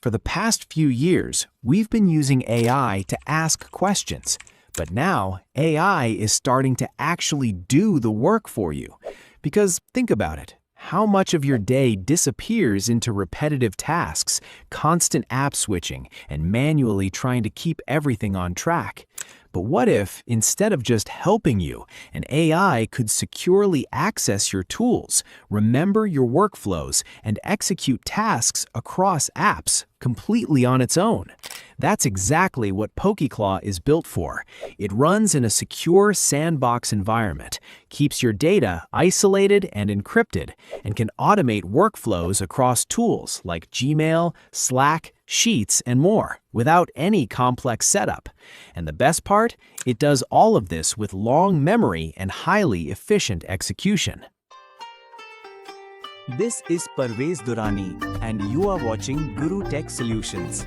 For the past few years, we've been using AI to ask questions, but now AI is starting to actually do the work for you. Because think about it. How much of your day disappears into repetitive tasks, constant app switching, and manually trying to keep everything on track? But what if, instead of just helping you, an AI could securely access your tools, remember your workflows, and execute tasks across apps completely on its own? That's exactly what PokeeClaw is built for. It runs in a secure sandbox environment, keeps your data isolated and encrypted, and can automate workflows across tools like Gmail, Slack, Sheets, and more, without any complex setup. And the best part? It does all of this with long memory and highly efficient execution. This is Parvez Durrani, and you are watching Guru Tech Solutions.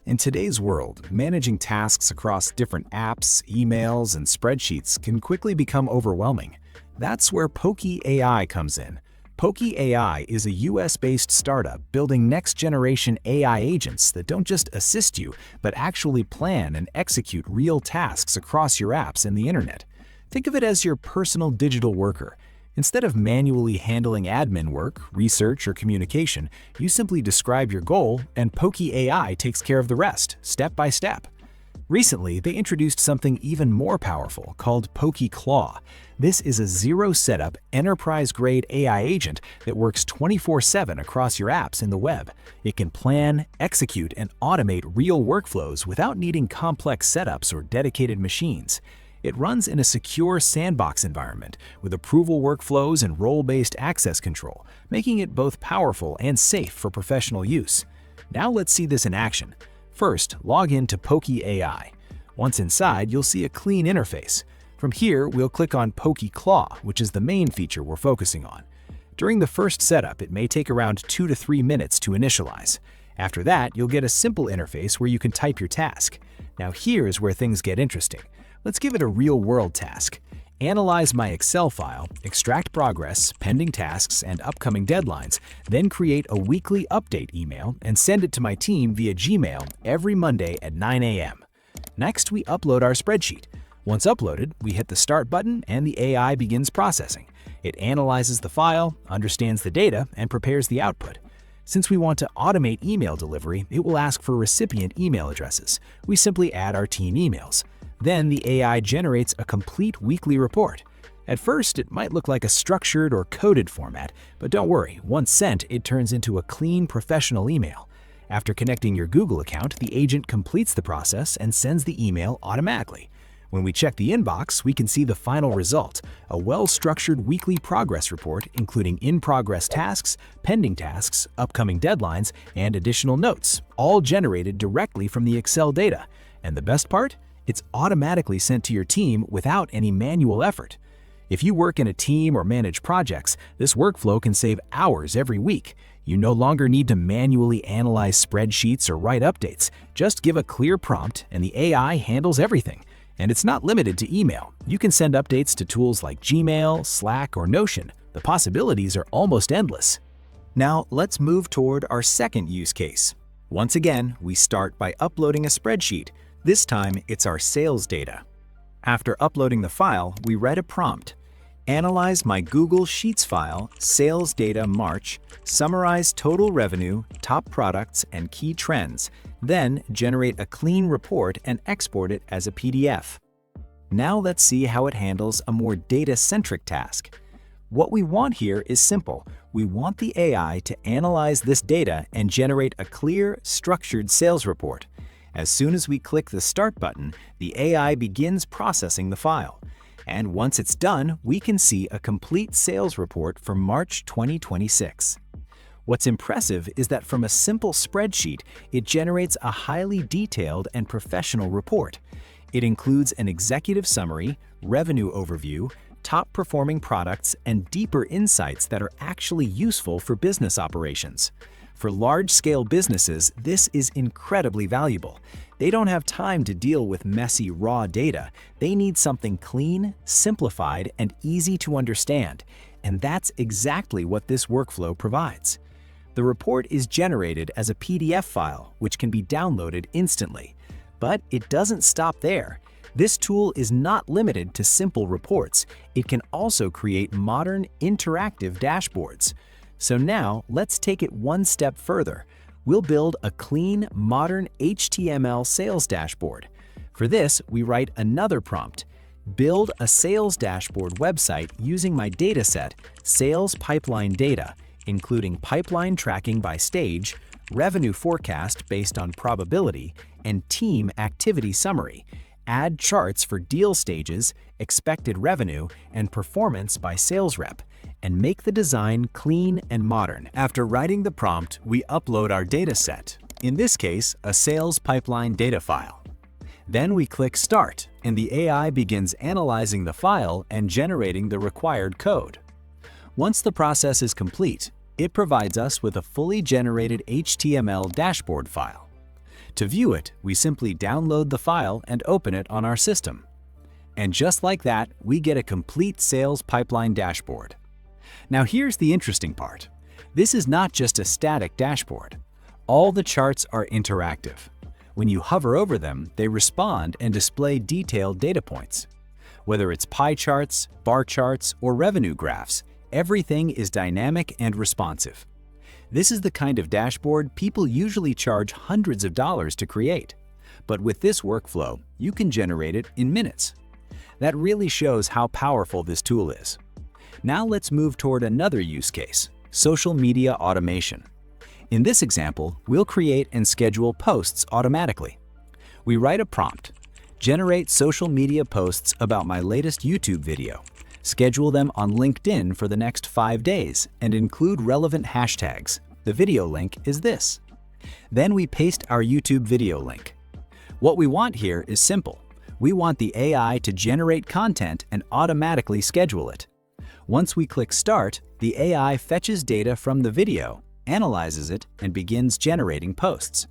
In today's world, managing tasks across different apps, emails, and spreadsheets can quickly become overwhelming. That's where Pokee AI comes in. Pokee AI is a US-based startup building next-generation AI agents that don't just assist you, but actually plan and execute real tasks across your apps and the internet. Think of it as your personal digital worker. Instead of manually handling admin work, research, or communication, you simply describe your goal, and Pokee AI takes care of the rest, step by step. Recently, they introduced something even more powerful called PokeeClaw. This is a zero-setup, enterprise-grade AI agent that works 24/7 across your apps in the web. It can plan, execute, and automate real workflows without needing complex setups or dedicated machines. It runs in a secure sandbox environment with approval workflows and role-based access control, making it both powerful and safe for professional use. Now let's see this in action. First, log in to Pokee AI. Once inside, you'll see a clean interface. From here, we'll click on PokeeClaw, which is the main feature we're focusing on. During the first setup, it may take around 2 to 3 minutes to initialize. After that, you'll get a simple interface where you can type your task. Now here's where things get interesting. Let's give it a real-world task. Analyze my Excel file, extract progress, pending tasks, and upcoming deadlines, then create a weekly update email and send it to my team via Gmail every Monday at 9 a.m. Next, we upload our spreadsheet. Once uploaded, we hit the Start button and the AI begins processing. It analyzes the file, understands the data, and prepares the output. Since we want to automate email delivery, it will ask for recipient email addresses. We simply add our team emails. Then the AI generates a complete weekly report. At first, it might look like a structured or coded format, but don't worry, once sent, it turns into a clean, professional email. After connecting your Google account, the agent completes the process and sends the email automatically. When we check the inbox, we can see the final result, a well-structured weekly progress report including in-progress tasks, pending tasks, upcoming deadlines, and additional notes, all generated directly from the Excel data. And the best part? It's automatically sent to your team without any manual effort. If you work in a team or manage projects, this workflow can save hours every week. You no longer need to manually analyze spreadsheets or write updates. Just give a clear prompt and the AI handles everything. And it's not limited to email. You can send updates to tools like Gmail, Slack, or Notion. The possibilities are almost endless. Now let's move toward our second use case. Once again, we start by uploading a spreadsheet. This time, it's our sales data. After uploading the file, we write a prompt. Analyze my Google Sheets file, sales data March, summarize total revenue, top products, and key trends. Then generate a clean report and export it as a PDF. Now let's see how it handles a more data-centric task. What we want here is simple. We want the AI to analyze this data and generate a clear, structured sales report. As soon as we click the Start button, the AI begins processing the file. And once it's done, we can see a complete sales report for March 2026. What's impressive is that from a simple spreadsheet, it generates a highly detailed and professional report. It includes an executive summary, revenue overview, top-performing products, and deeper insights that are actually useful for business operations. For large-scale businesses, this is incredibly valuable. They don't have time to deal with messy, raw data. They need something clean, simplified, and easy to understand. And that's exactly what this workflow provides. The report is generated as a PDF file, which can be downloaded instantly. But it doesn't stop there. This tool is not limited to simple reports. It can also create modern, interactive dashboards. So now, let's take it one step further. We'll build a clean, modern HTML sales dashboard. For this, we write another prompt. Build a sales dashboard website using my dataset, sales pipeline data, including pipeline tracking by stage, revenue forecast based on probability, and team activity summary. Add charts for deal stages, expected revenue, and performance by sales rep, and make the design clean and modern. After writing the prompt, we upload our dataset, in this case, a sales pipeline data file. Then we click Start, and the AI begins analyzing the file and generating the required code. Once the process is complete, it provides us with a fully generated HTML dashboard file. To view it, we simply download the file and open it on our system. And just like that, we get a complete sales pipeline dashboard. Now here's the interesting part. This is not just a static dashboard. All the charts are interactive. When you hover over them, they respond and display detailed data points. Whether it's pie charts, bar charts, or revenue graphs, everything is dynamic and responsive. This is the kind of dashboard people usually charge hundreds of dollars to create. But with this workflow, you can generate it in minutes. That really shows how powerful this tool is. Now let's move toward another use case, social media automation. In this example, we'll create and schedule posts automatically. We write a prompt, generate social media posts about my latest YouTube video, schedule them on LinkedIn for the next 5 days, and include relevant hashtags. The video link is this. Then we paste our YouTube video link. What we want here is simple. We want the AI to generate content and automatically schedule it. Once we click Start, the AI fetches data from the video, analyzes it, and begins generating posts.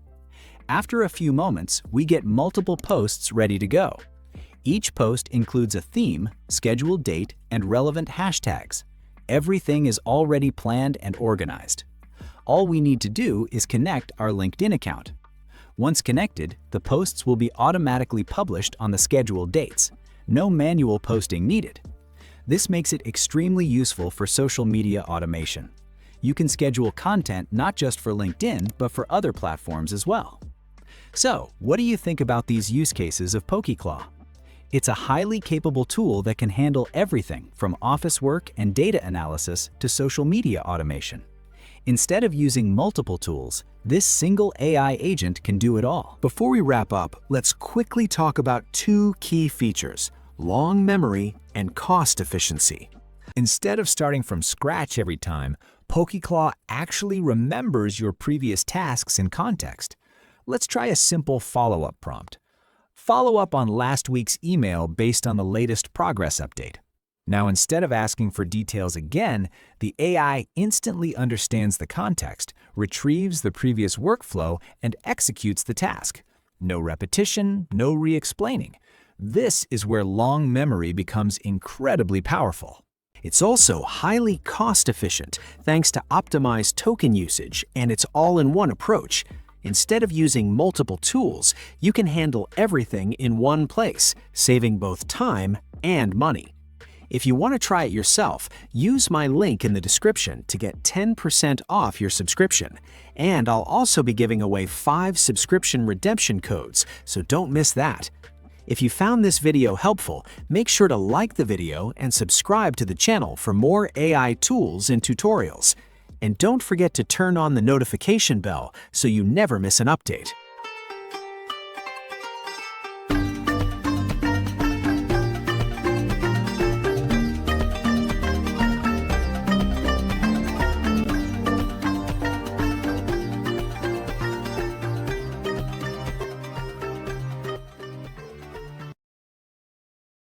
After a few moments, we get multiple posts ready to go. Each post includes a theme, scheduled date, and relevant hashtags. Everything is already planned and organized. All we need to do is connect our LinkedIn account. Once connected, the posts will be automatically published on the scheduled dates. No manual posting needed. This makes it extremely useful for social media automation. You can schedule content not just for LinkedIn, but for other platforms as well. So, what do you think about these use cases of PokeeClaw? It's a highly capable tool that can handle everything from office work and data analysis to social media automation. Instead of using multiple tools, this single AI agent can do it all. Before we wrap up, let's quickly talk about two key features: long memory and cost efficiency. Instead of starting from scratch every time, PokeeClaw actually remembers your previous tasks in context. Let's try a simple follow-up prompt. Follow up on last week's email based on the latest progress update. Now, instead of asking for details again, the AI instantly understands the context, retrieves the previous workflow, and executes the task. No repetition, no re-explaining. This is where long memory becomes incredibly powerful. It's also highly cost-efficient thanks to optimized token usage and its all-in-one approach. Instead of using multiple tools, you can handle everything in one place, saving both time and money. If you want to try it yourself, use my link in the description to get 10% off your subscription. And I'll also be giving away 5 subscription redemption codes, so don't miss that. If you found this video helpful, make sure to like the video and subscribe to the channel for more AI tools and tutorials. And don't forget to turn on the notification bell so you never miss an update.